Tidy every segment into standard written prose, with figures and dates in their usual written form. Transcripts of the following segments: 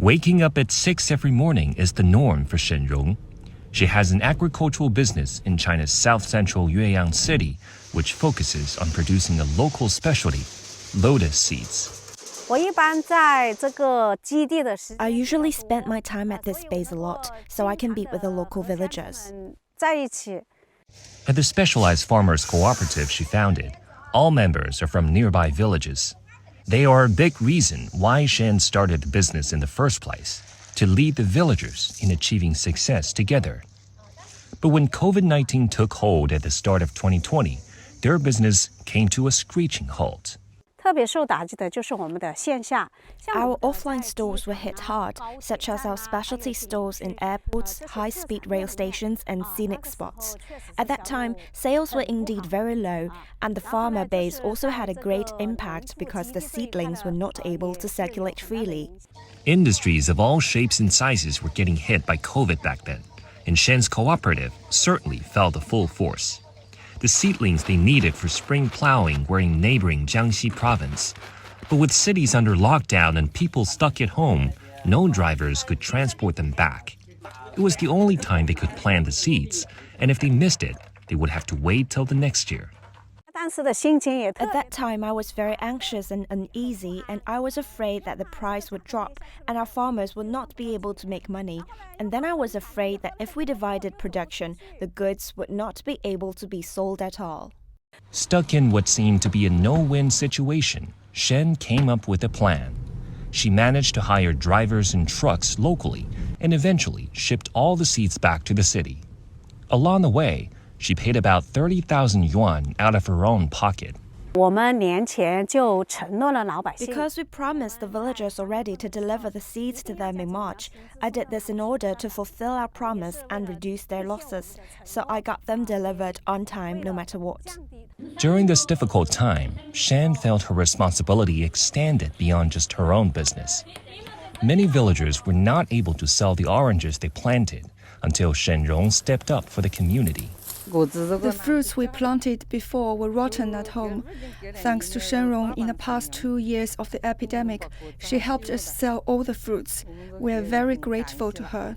Waking up at 6 every morning is the norm for Shen Rong. She has an agricultural business in China's south-central Yueyang City, which focuses on producing a local specialty, lotus seeds. I usually spend my time at this base a lot, so I can meet with the local villagers. At the specialized farmers cooperative she founded, all members are from nearby villages. They are a big reason why Shen started the business in the first place, to lead the villagers in achieving success together. But when COVID-19 took hold at the start of 2020, their business came to a screeching halt. Our offline stores were hit hard, such as our specialty stores in airports, high-speed rail stations, and scenic spots. At that time, sales were indeed very low, and the farmer base also had a great impact because the seedlings were not able to circulate freely. Industries of all shapes and sizes were getting hit by COVID back then, and Shen's cooperative certainly felt the full force. The seedlings they needed for spring plowing were in neighboring Jiangxi province. But with cities under lockdown and people stuck at home, no drivers could transport them back. It was the only time they could plant the seeds, and if they missed it, they would have to wait till the next year. At that time, I was very anxious and uneasy, and I was afraid that the price would drop and our farmers would not be able to make money. And then I was afraid that if we divided production, the goods would not be able to be sold at all. Stuck in what seemed to be a no-win situation, Shen came up with a plan. She managed to hire drivers and trucks locally and eventually shipped all the seeds back to the city. Along the way, she paid about 30,000 yuan out of her own pocket. Because we promised the villagers already to deliver the seeds to them in March, I did this in order to fulfill our promise and reduce their losses. So I got them delivered on time no matter what. During this difficult time, Shen felt her responsibility extended beyond just her own business. Many villagers were not able to sell the oranges they planted until Shen Rong stepped up for the community. The fruits we planted before were rotten at home. Thanks to Shen Rong, in the past 2 years of the epidemic, she helped us sell all the fruits. We are very grateful to her.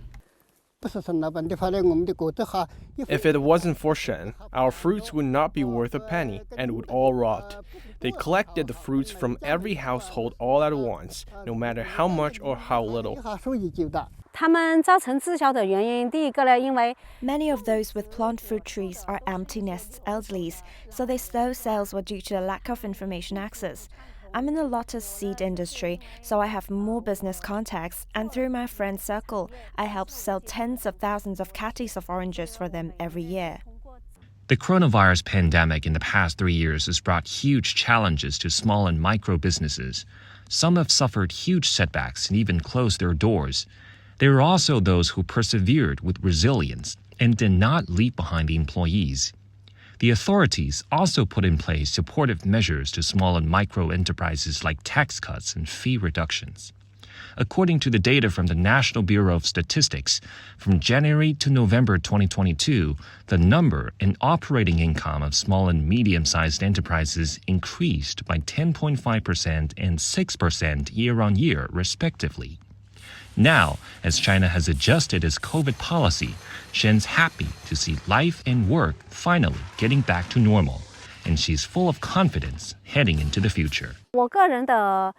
If it wasn't for Shen, our fruits would not be worth a penny and would all rot. They collected the fruits from every household all at once, no matter how much or how little. Many of those with plant fruit trees are empty nest elderlies, so their slow sales were due to a lack of information access. I'm in the lotus seed industry, so I have more business contacts, and through my friend circle, I help sell tens of thousands of catties of oranges for them every year. The coronavirus pandemic in the past 3 years has brought huge challenges to small and micro businesses. Some have suffered huge setbacks and even closed their doors. There are also those who persevered with resilience and did not leave behind the employees. The authorities also put in place supportive measures to small and micro enterprises like tax cuts and fee reductions. According to the data from the National Bureau of Statistics, from January to November 2022, the number and operating income of small and medium-sized enterprises increased by 10.5% and 6% year-on-year, respectively. Now, as China has adjusted its COVID policy, Shen's happy to see life and work finally getting back to normal, and she's full of confidence heading into the future. I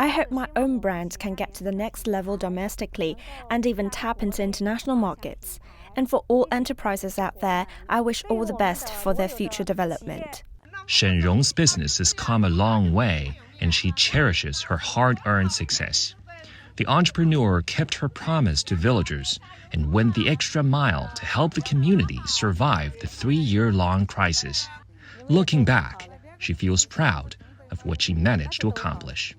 hope my own brand can get to the next level domestically and even tap into international markets. And for all enterprises out there, I wish all the best for their future development. Shen Rong's business has come a long way, and she cherishes her hard-earned success. The entrepreneur kept her promise to villagers and went the extra mile to help the community survive the 3-year-long crisis. Looking back, she feels proud of what she managed to accomplish.